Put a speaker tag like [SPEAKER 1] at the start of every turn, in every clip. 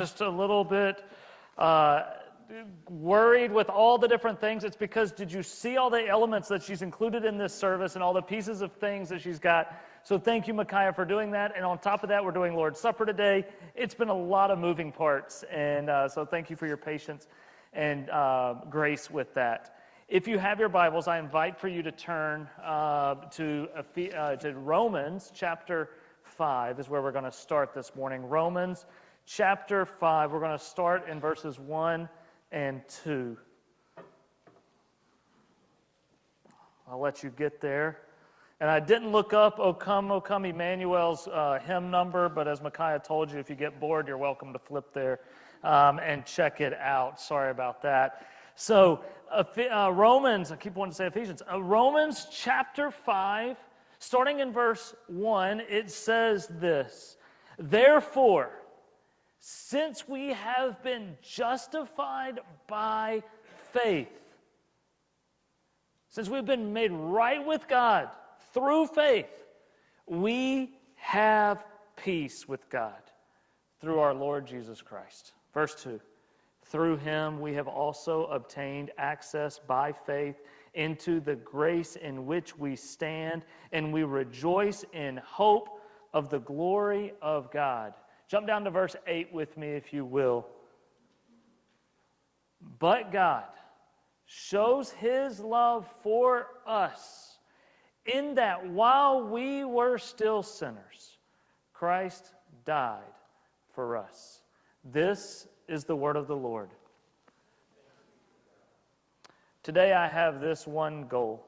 [SPEAKER 1] just a little bit worried with all the different things, it's because did you see all the elements that she's included in this service and all the pieces of things that she's got? So thank you, Pkwy, for doing that. And on top of that, we're doing Lord's Supper today. It's been a lot of moving parts. And so thank you for your patience and grace with that. If you have your Bibles, I invite for you to turn to Romans chapter 5 is where we're going to start this morning. Romans chapter 5. We're going to start in verses 1 and 2. I'll let you get there. And I didn't look up O Come, Emmanuel's hymn number, but as Pkwy told you, if you get bored, you're welcome to flip there and check it out. Sorry about that. So Romans, I keep wanting to say Ephesians, Romans chapter 5, starting in verse 1, it says this: Therefore, since we have been justified by faith, since we've been made right with God through faith, we have peace with God through our Lord Jesus Christ. Verse 2, through him we have also obtained access by faith into the grace in which we stand, and we rejoice in hope of the glory of God. Jump down to verse 8 with me, if you will. But God shows his love for us in that while we were still sinners, Christ died for us. This is the word of the Lord. Today I have this one goal: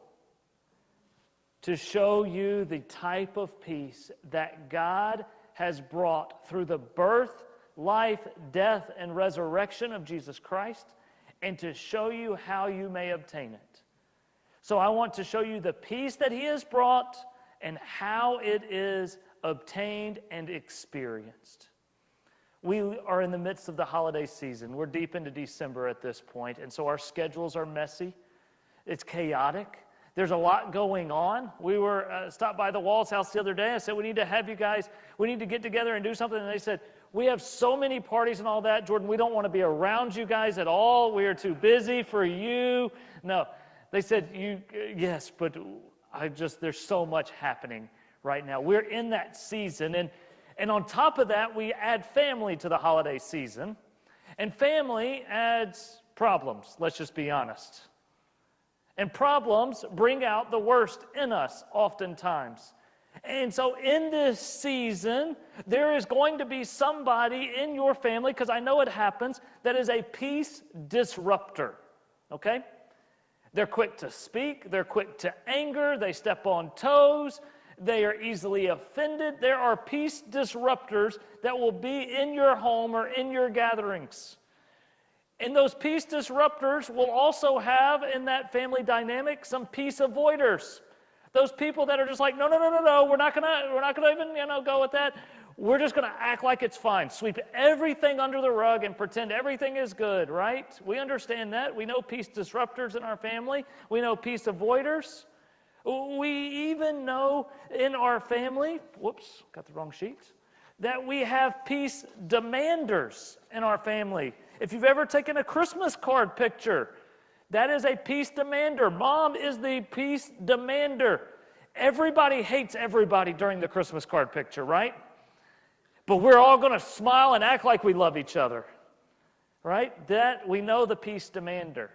[SPEAKER 1] to show you the type of peace that God has brought through the birth, life, death, and resurrection of Jesus Christ, and to show you how you may obtain it. So I want to show you the peace that he has brought and how it is obtained and experienced. We are in the midst of the holiday season. We're deep into December at this point, and so our schedules are messy. It's chaotic. There's a lot going on. We were stopped by the Walls house the other day. I said, we need to get together and do something. And they said, we have so many parties and all that, Jordan, we don't want to be around you guys at all. We are too busy for you. No, they said, yes, but there's so much happening right now. We're in that season. And on top of that, we add family to the holiday season. And family adds problems, let's just be honest. And problems bring out the worst in us oftentimes. And so in this season, there is going to be somebody in your family, because I know it happens, that is a peace disruptor, okay? They're quick to speak, they're quick to anger, they step on toes, they are easily offended. There are peace disruptors that will be in your home or in your gatherings. And those peace disruptors will also have in that family dynamic some peace avoiders. Those people that are just like, no, we're not gonna even go with that. We're just gonna act like it's fine. Sweep everything under the rug and pretend everything is good, right? We understand that. We know peace disruptors in our family. We know peace avoiders. We even know in our family, whoops, got the wrong sheet, that we have peace demanders in our family. If you've ever taken a Christmas card picture, that is a peace demander. Mom is the peace demander. Everybody hates everybody during the Christmas card picture, right? But we're all going to smile and act like we love each other, right? That we know the peace demander.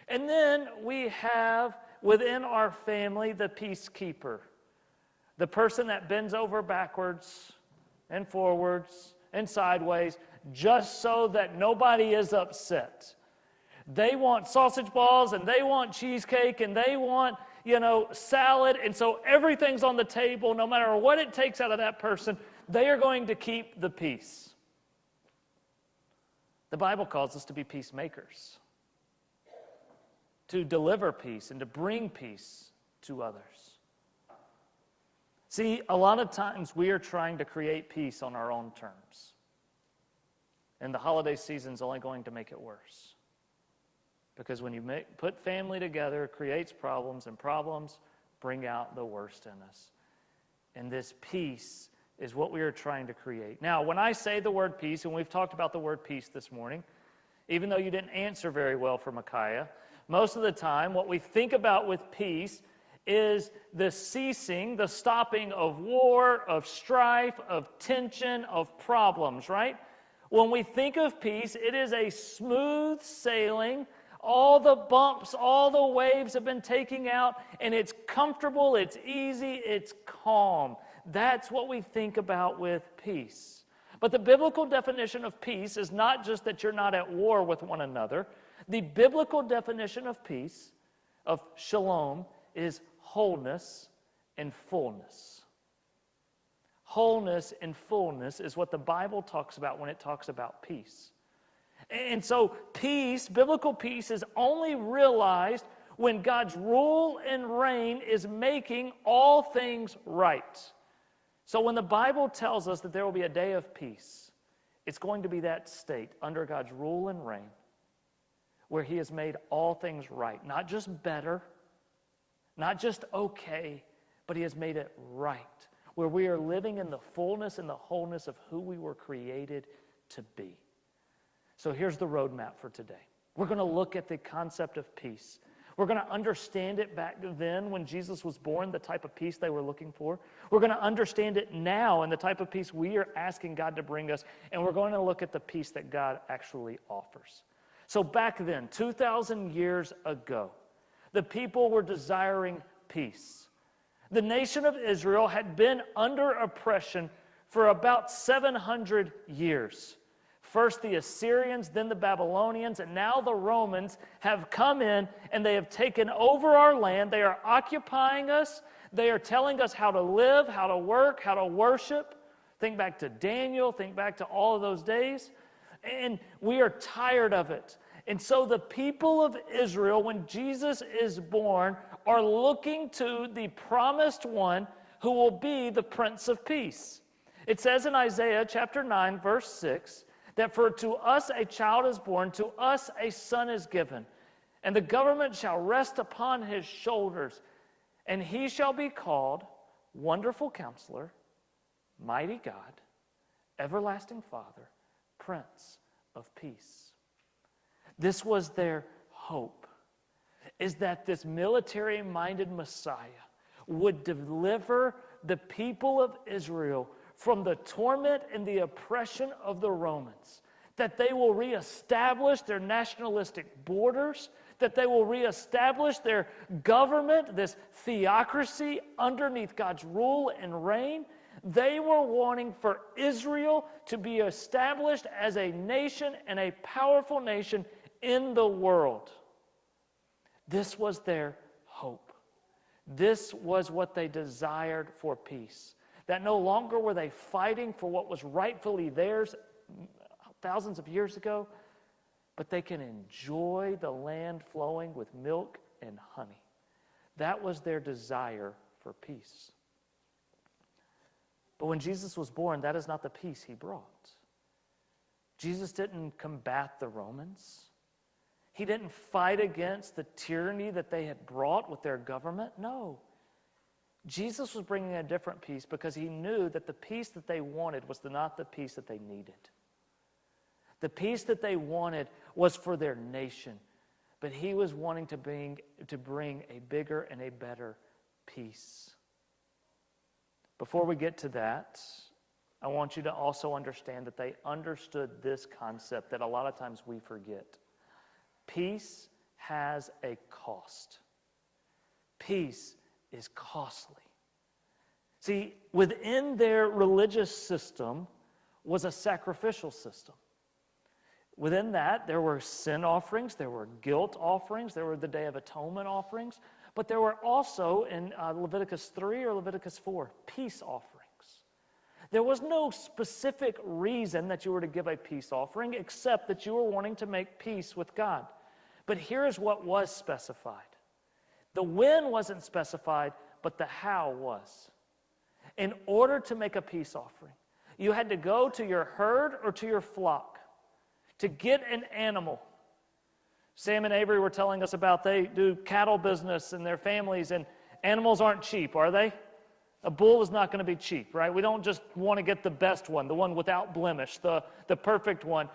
[SPEAKER 1] And then we have within our family the peacekeeper, the person that bends over backwards and forwards and sideways just so that nobody is upset. They want sausage balls and they want cheesecake and they want, salad, and so everything's on the table. No matter what it takes out of that person, they are going to keep the peace. The Bible calls us to be peacemakers, to deliver peace and to bring peace to others. See, a lot of times we are trying to create peace on our own terms. And the holiday season is only going to make it worse. Because when you put family together, it creates problems, and problems bring out the worst in us. And this peace is what we are trying to create. Now, when I say the word peace, and we've talked about the word peace this morning, even though you didn't answer very well for Micaiah, most of the time what we think about with peace is the ceasing, the stopping of war, of strife, of tension, of problems, right? When we think of peace, it is a smooth sailing. All the bumps, all the waves have been taken out, and it's comfortable, it's easy, it's calm. That's what we think about with peace. But the biblical definition of peace is not just that you're not at war with one another. The biblical definition of peace, of shalom, is wholeness and fullness. Wholeness and fullness is what the Bible talks about when it talks about peace. And so peace, biblical peace, is only realized when God's rule and reign is making all things right. So when the Bible tells us that there will be a day of peace, it's going to be that state under God's rule and reign where He has made all things right. Not just better, not just okay, but He has made it right. Where we are living in the fullness and the wholeness of who we were created to be. So here's the roadmap for today. We're going to look at the concept of peace. We're going to understand it back then when Jesus was born, the type of peace they were looking for. We're going to understand it now and the type of peace we are asking God to bring us. And we're going to look at the peace that God actually offers. So back then, 2,000 years ago, the people were desiring peace. The nation of Israel had been under oppression for about 700 years. First the Assyrians, then the Babylonians, and now the Romans have come in and they have taken over our land. They are occupying us. They are telling us how to live, how to work, how to worship. Think back to Daniel, think back to all of those days. And we are tired of it. And so the people of Israel, when Jesus is born, are looking to the promised one who will be the Prince of Peace. It says in Isaiah chapter 9, verse 6, that for to us a child is born, to us a son is given, and the government shall rest upon his shoulders, and he shall be called Wonderful Counselor, Mighty God, Everlasting Father, Prince of Peace. This was their hope, is that this military-minded Messiah would deliver the people of Israel from the torment and the oppression of the Romans, that they will reestablish their nationalistic borders, that they will reestablish their government, this theocracy underneath God's rule and reign. They were wanting for Israel to be established as a nation and a powerful nation in the world. This was their hope. This was what they desired for peace. That no longer were they fighting for what was rightfully theirs thousands of years ago, but they can enjoy the land flowing with milk and honey. That was their desire for peace. But when Jesus was born, that is not the peace He brought. Jesus didn't combat the Romans. He didn't fight against the tyranny that they had brought with their government. No. Jesus was bringing a different peace because He knew that the peace that they wanted was not the peace that they needed. The peace that they wanted was for their nation, but He was wanting to bring a bigger and a better peace. Before we get to that, I want you to also understand that they understood this concept that a lot of times we forget. Peace has a cost. Peace is costly. See, within their religious system was a sacrificial system. Within that, there were sin offerings, there were guilt offerings, there were the Day of Atonement offerings, but there were also, in Leviticus 3 or Leviticus 4, peace offerings. There was no specific reason that you were to give a peace offering except that you were wanting to make peace with God. But here's what was specified. The when wasn't specified, but the how was. In order to make a peace offering, you had to go to your herd or to your flock to get an animal. Sam and Avery were telling us about they do cattle business and their families, and animals aren't cheap, are they? A bull is not going to be cheap, right? We don't just want to get the best one, the one without blemish, the perfect one.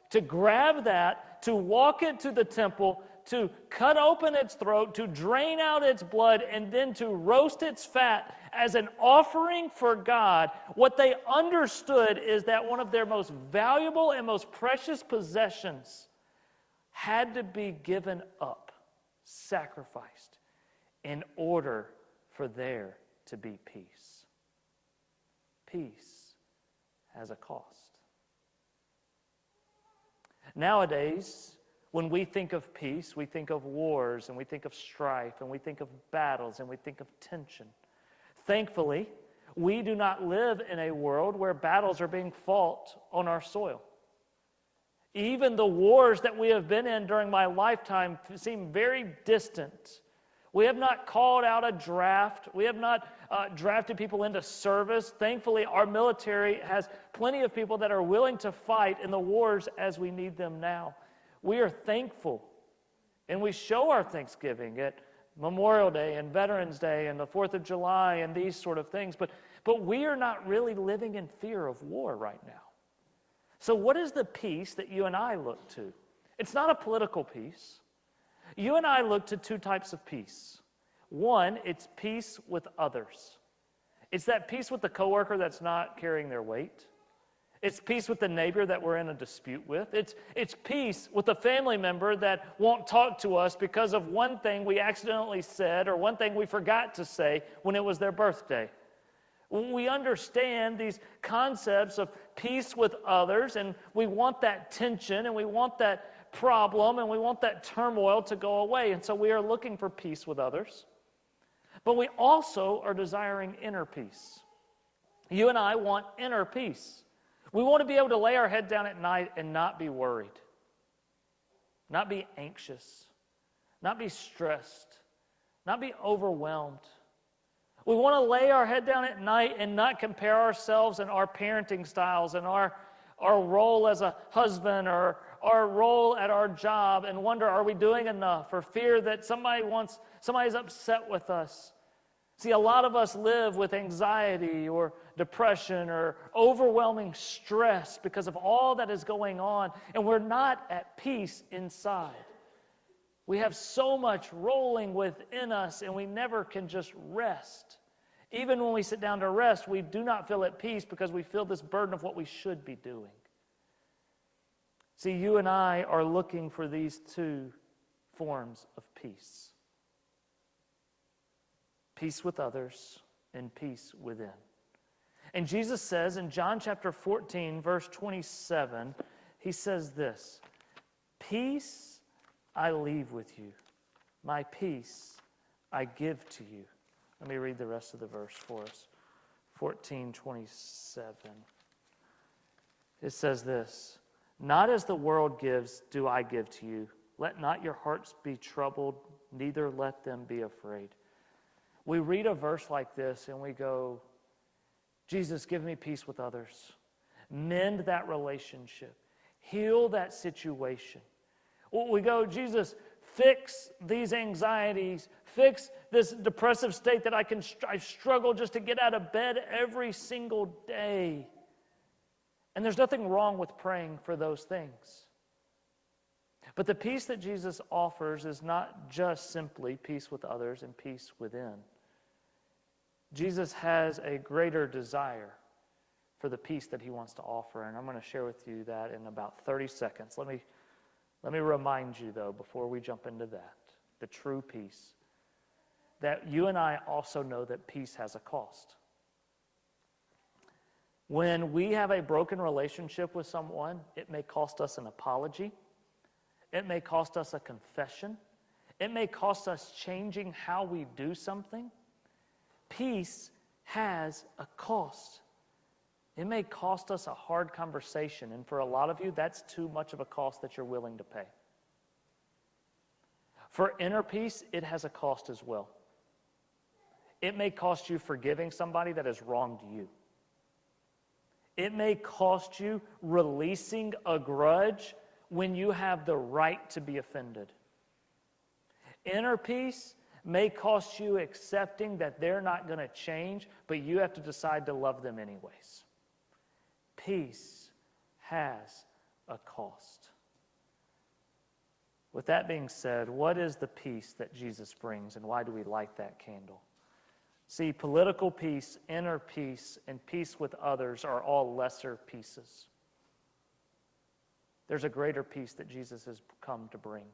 [SPEAKER 1] To grab that, to walk it to the temple, to cut open its throat, to drain out its blood, and then to roast its fat as an offering for God, what they understood is that one of their most valuable and most precious possessions had to be given up, sacrificed, in order for there to be peace. Peace has a cost. Nowadays, when we think of peace, we think of wars, and we think of strife, and we think of battles, and we think of tension. Thankfully, we do not live in a world where battles are being fought on our soil. Even the wars that we have been in during my lifetime seem very distant. We have not called out a draft. We have not drafted people into service. Thankfully, our military has plenty of people that are willing to fight in the wars as we need them now. We are thankful, and we show our thanksgiving at Memorial Day and Veterans Day and the 4th of July and these sort of things. But we are not really living in fear of war right now. So what is the peace that you and I look to? It's not a political peace. You and I look to two types of peace. One, it's peace with others. It's that peace with the coworker that's not carrying their weight. It's peace with the neighbor that we're in a dispute with. It's peace with a family member that won't talk to us because of one thing we accidentally said or one thing we forgot to say when it was their birthday. We understand these concepts of peace with others, and we want that tension, and we want that problem, and we want that turmoil to go away. And so we are looking for peace with others. But we also are desiring inner peace. You and I want inner peace. We want to be able to lay our head down at night and not be worried, not be anxious, not be stressed, not be overwhelmed. We want to lay our head down at night and not compare ourselves and our parenting styles and our role as a husband or our role at our job and wonder, are we doing enough? Or fear that somebody's upset with us. See, a lot of us live with anxiety or depression or overwhelming stress because of all that is going on, and we're not at peace inside. We have so much rolling within us, and we never can just rest. Even when we sit down to rest, we do not feel at peace because we feel this burden of what we should be doing. See, you and I are looking for these two forms of peace. Peace with others and peace within. And Jesus says in John chapter 14, verse 27, he says this, "Peace I leave with you. My peace I give to you." Let me read the rest of the verse for us. 14:27. It says this, "Not as the world gives do I give to you. Let not your hearts be troubled, neither let them be afraid." We read a verse like this and we go, Jesus, give me peace with others. Mend that relationship. Heal that situation. We go, Jesus, fix these anxieties. Fix this depressive state that I struggle just to get out of bed every single day. And there's nothing wrong with praying for those things. But the peace that Jesus offers is not just simply peace with others and peace within. Jesus has a greater desire for the peace that he wants to offer, and I'm going to share with you that in about 30 seconds. Let me remind you, though, before we jump into that, the true peace, that you and I also know that peace has a cost. When we have a broken relationship with someone, it may cost us an apology. It may cost us a confession. It may cost us changing how we do something. Peace has a cost. It may cost us a hard conversation, and for a lot of you, that's too much of a cost that you're willing to pay. For inner peace, it has a cost as well. It may cost you forgiving somebody that has wronged you. It may cost you releasing a grudge when you have the right to be offended. Inner peace may cost you accepting that they're not going to change, but you have to decide to love them anyways. Peace has a cost. With that being said, what is the peace that Jesus brings, and why do we light that candle? See, political peace, inner peace, and peace with others are all lesser pieces. There's a greater peace that Jesus has come to bring,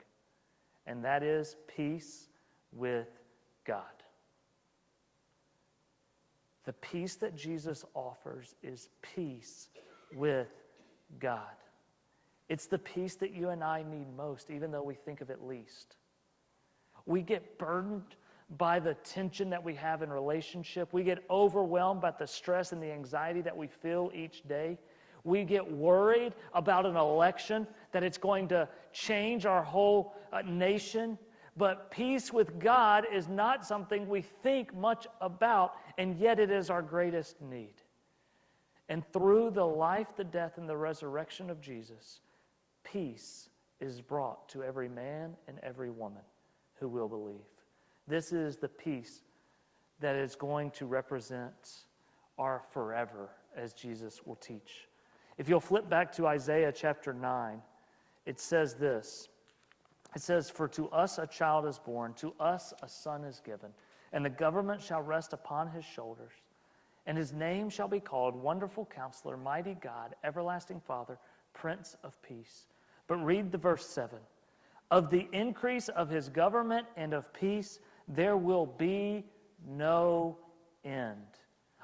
[SPEAKER 1] and that is peace with God. The peace that Jesus offers is peace with God. It's the peace that you and I need most, even though we think of it least. We get burdened by the tension that we have in relationship. We get overwhelmed by the stress and the anxiety that we feel each day. We get worried about an election, that it's going to change our whole nation. But peace with God is not something we think much about, and yet it is our greatest need. And through the life, the death, and the resurrection of Jesus, peace is brought to every man and every woman who will believe. This is the peace that is going to represent our forever, as Jesus will teach. If you'll flip back to Isaiah chapter 9, it says this. It says, "For to us a child is born, to us a son is given, and the government shall rest upon his shoulders. And his name shall be called Wonderful Counselor, Mighty God, Everlasting Father, Prince of Peace." But read the verse 7. "Of the increase of his government and of peace there will be no end.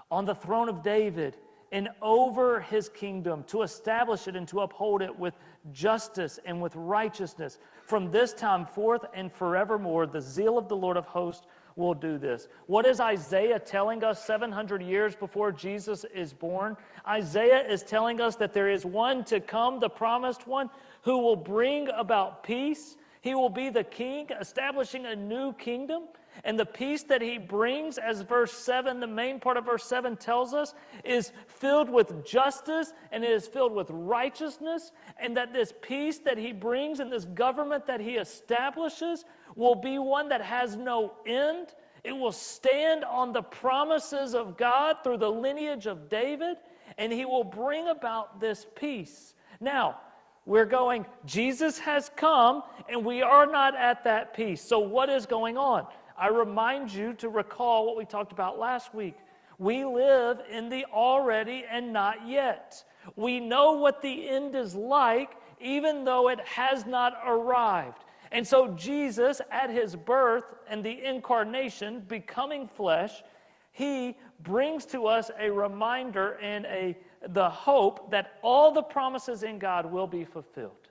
[SPEAKER 1] On the throne of David and over his kingdom, to establish it and to uphold it with justice and with righteousness. From this time forth and forevermore, the zeal of the Lord of hosts will do this." What is Isaiah telling us 700 years before Jesus is born? Isaiah is telling us that there is one to come, the promised one, who will bring about peace. He will be the king, establishing a new kingdom. And the peace that he brings, as verse 7, the main part of verse 7 tells us, is filled with justice and it is filled with righteousness. And that this peace that he brings and this government that he establishes will be one that has no end. It will stand on the promises of God through the lineage of David, and he will bring about this peace. Now, we're going, Jesus has come, and we are not at that peace. So what is going on? I remind you to recall what we talked about last week. We live in the already and not yet. We know what the end is like, even though it has not arrived. And so Jesus, at his birth and the incarnation, becoming flesh, he brings to us a reminder and the hope that all the promises in God will be fulfilled.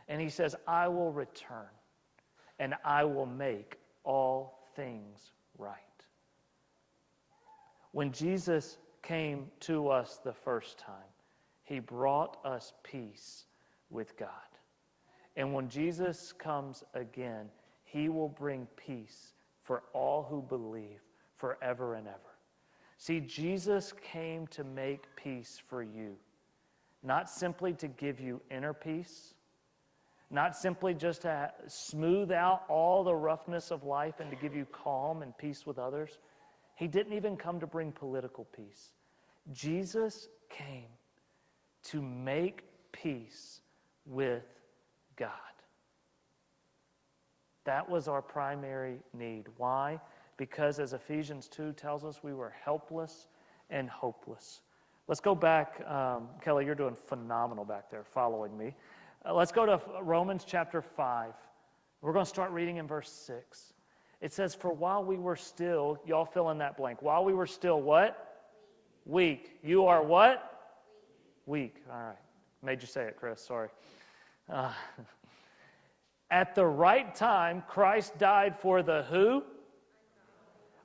[SPEAKER 1] And he says, "I will return, and I will make all things right." When Jesus came to us the first time, he brought us peace with God. And when Jesus comes again, he will bring peace for all who believe forever and ever. See, Jesus came to make peace for you, not simply to give you inner peace, not simply just to smooth out all the roughness of life and to give you calm and peace with others. He didn't even come to bring political peace. Jesus came to make peace with God. That was our primary need. Why? Because as Ephesians 2 tells us, we were helpless and hopeless. Let's go back. Kelly, you're doing phenomenal back there following me. Let's go to Romans chapter 5. We're going to start reading in verse 6. It says, "For while we were still," y'all fill in that blank. While we were still what? Weak. You are what? Weak. All right. Made you say it, Chris. Sorry. At the right time, Christ died for the who?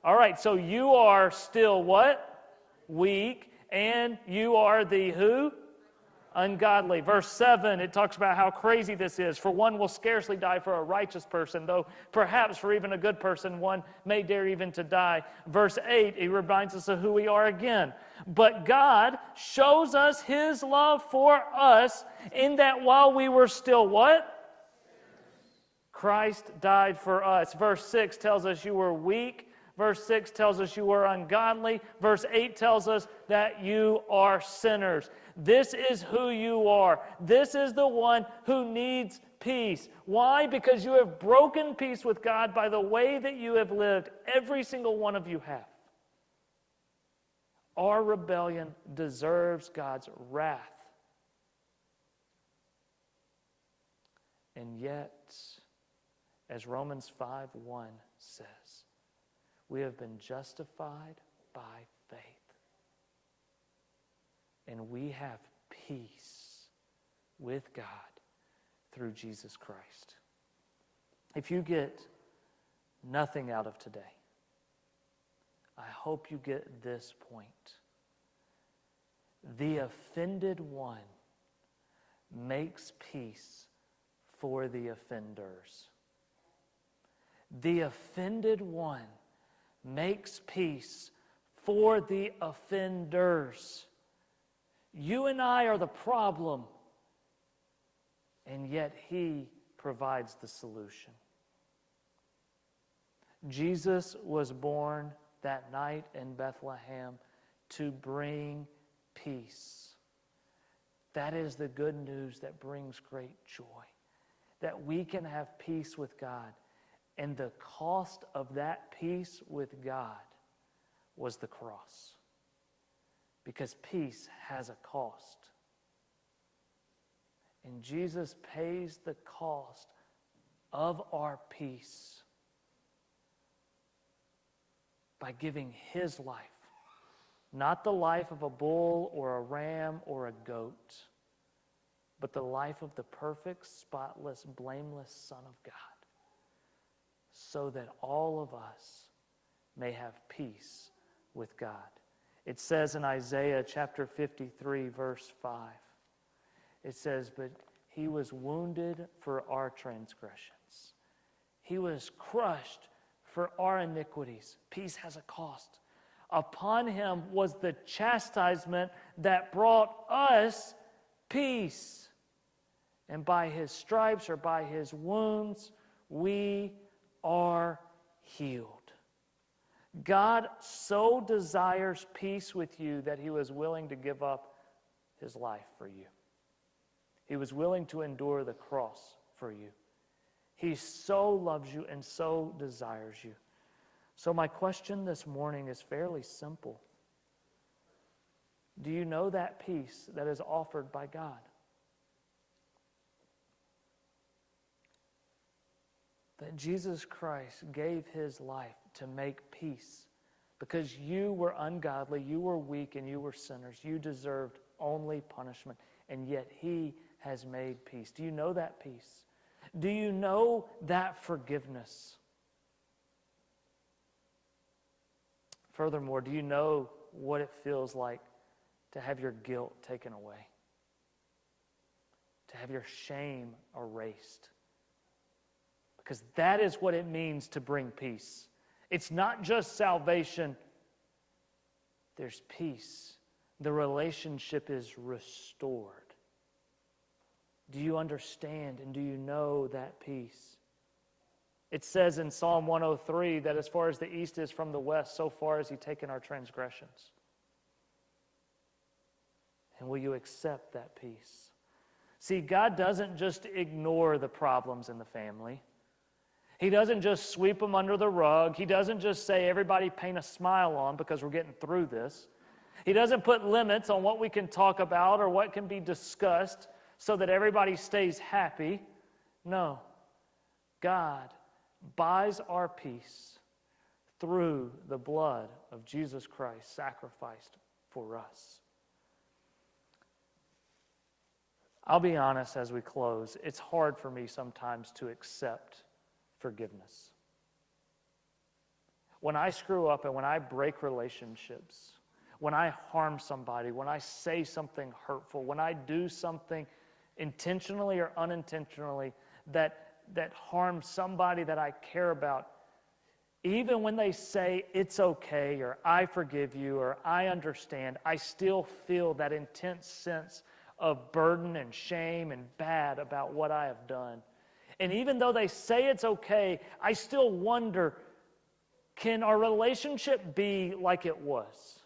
[SPEAKER 1] All right. So you are still what? Weak. And you are the who? Ungodly. Verse 7, it talks about how crazy this is. "For one will scarcely die for a righteous person, though perhaps for even a good person one may dare even to die." Verse 8, it reminds us of who we are again. "But God shows us his love for us in that while we were still" what? Christ died for us. Verse 6 tells us you were weak. Verse 6 tells us you were ungodly. Verse 8 tells us that you are sinners. This is who you are. This is the one who needs peace. Why? Because you have broken peace with God by the way that you have lived. Every single one of you have. Our rebellion deserves God's wrath. And yet, as Romans 5:1 says, we have been justified by faith. And we have peace with God through Jesus Christ. If you get nothing out of today, I hope you get this point. The offended one makes peace for the offenders. The offended one makes peace for the offenders. You and I are the problem, and yet He provides the solution. Jesus was born that night in Bethlehem to bring peace. That is the good news that brings great joy, that we can have peace with God. And the cost of that peace with God was the cross. Because peace has a cost. And Jesus pays the cost of our peace by giving His life. Not the life of a bull or a ram or a goat, but the life of the perfect, spotless, blameless Son of God, so that all of us may have peace with God. It says in Isaiah chapter 53, verse 5, it says, "But He was wounded for our transgressions. He was crushed for our iniquities." Peace has a cost. Upon Him was the chastisement that brought us peace. And by His stripes, or by His wounds, we are healed. God so desires peace with you that He was willing to give up His life for you. He was willing to endure the cross for you. He so loves you and so desires you. So my question this morning is fairly simple. Do you know that peace that is offered by God? That Jesus Christ gave His life to make peace because you were ungodly, you were weak, and you were sinners. You deserved only punishment, and yet He has made peace. Do you know that peace? Do you know that forgiveness? Furthermore, do you know what it feels like to have your guilt taken away? To have your shame erased? Because that is what it means to bring peace. It's not just salvation. There's peace. The relationship is restored. Do you understand and do you know that peace? It says in Psalm 103 that as far as the east is from the west, so far has He taken our transgressions. And will you accept that peace? See, God doesn't just ignore the problems in the family. He doesn't just sweep them under the rug. He doesn't just say, everybody paint a smile on because we're getting through this. He doesn't put limits on what we can talk about or what can be discussed so that everybody stays happy. No. God buys our peace through the blood of Jesus Christ sacrificed for us. I'll be honest as we close, it's hard for me sometimes to accept forgiveness. When I screw up and when I break relationships, when I harm somebody, when I say something hurtful, when I do something intentionally or unintentionally that harms somebody that I care about, even when they say it's okay or I forgive you or I understand, I still feel that intense sense of burden and shame and bad about what I have done. And even though they say it's okay, I still wonder, can our relationship be like it was?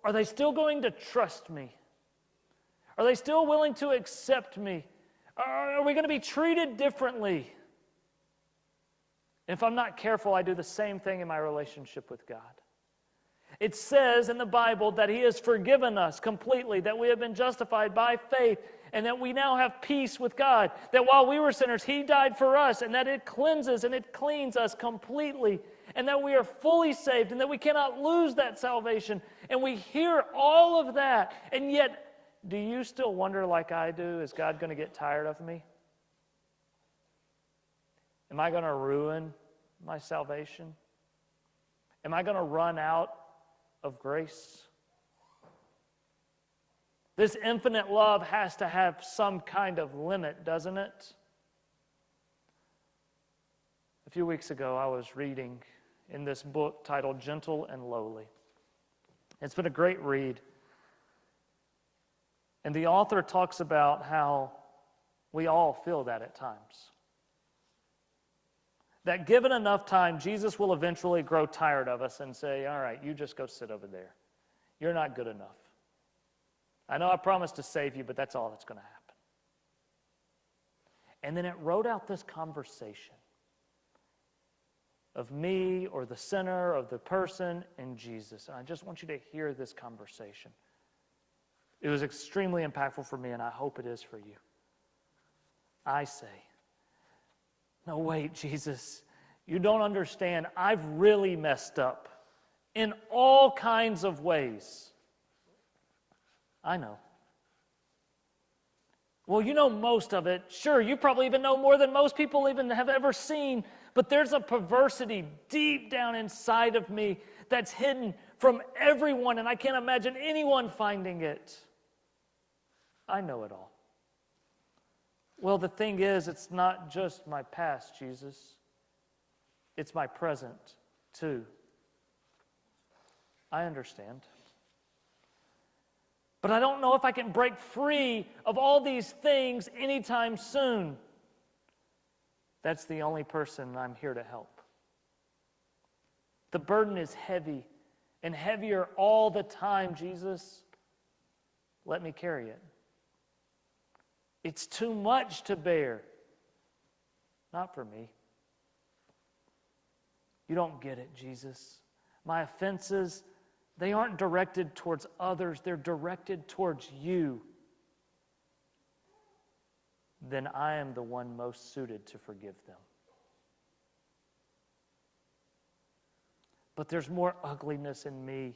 [SPEAKER 1] Are they still going to trust me? Are they still willing to accept me? Are we going to be treated differently? If I'm not careful, I do the same thing in my relationship with God. It says in the Bible that He has forgiven us completely, that we have been justified by faith, and that we now have peace with God, that while we were sinners, He died for us, and that it cleanses and it cleans us completely, and that we are fully saved, and that we cannot lose that salvation. And we hear all of that, and yet, do you still wonder like I do, is God going to get tired of me? Am I going to ruin my salvation? Am I going to run out of grace? This infinite love has to have some kind of limit, doesn't it? A few weeks ago, I was reading in this book titled Gentle and Lowly. It's been a great read. And the author talks about how we all feel that at times. That given enough time, Jesus will eventually grow tired of us and say, all right, you just go sit over there. You're not good enough. I know I promised to save you, but that's all that's going to happen. And then it wrote out this conversation of me or the sinner, of the person, and Jesus. And I just want you to hear this conversation. It was extremely impactful for me, and I hope it is for you. I say, no, wait, Jesus, you don't understand. I've really messed up in all kinds of ways. I know. Well, you know most of it. Sure, you probably even know more than most people even have ever seen, but there's a perversity deep down inside of me that's hidden from everyone, and I can't imagine anyone finding it. I know it all. Well, the thing is, it's not just my past, Jesus. It's my present, too. I understand. But I don't know if I can break free of all these things anytime soon. That's the only person I'm here to help. The burden is heavy and heavier all the time, Jesus. Let me carry it. It's too much to bear. Not for me. You don't get it, Jesus. My offenses, they aren't directed towards others. They're directed towards you. Then I am the one most suited to forgive them. But there's more ugliness in me.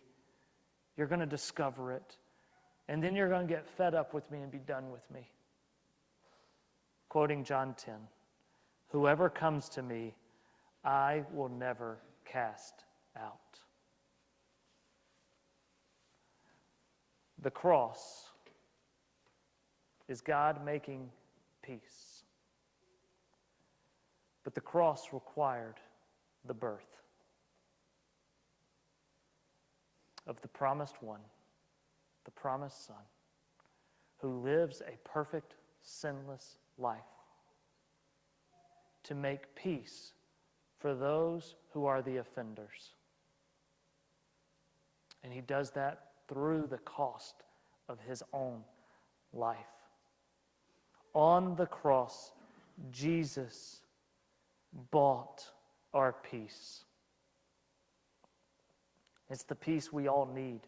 [SPEAKER 1] You're going to discover it. And then you're going to get fed up with me and be done with me. Quoting John 10, whoever comes to me, I will never cast out. The cross is God making peace. But the cross required the birth of the promised one, the promised Son, who lives a perfect, sinless life to make peace for those who are the offenders. And He does that through the cost of His own life. On the cross, Jesus bought our peace. It's the peace we all need.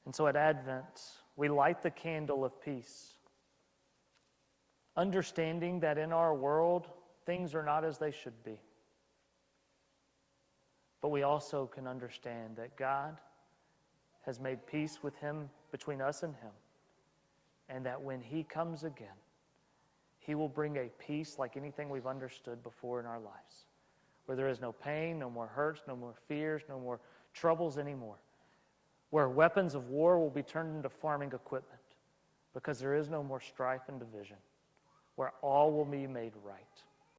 [SPEAKER 1] And so at Advent, we light the candle of peace, understanding that in our world, things are not as they should be. But we also can understand that God has made peace with Him, between us and Him, and that when He comes again, He will bring a peace like anything we've understood before in our lives, where there is no pain, no more hurts, no more fears, no more troubles anymore, where weapons of war will be turned into farming equipment because there is no more strife and division, where all will be made right.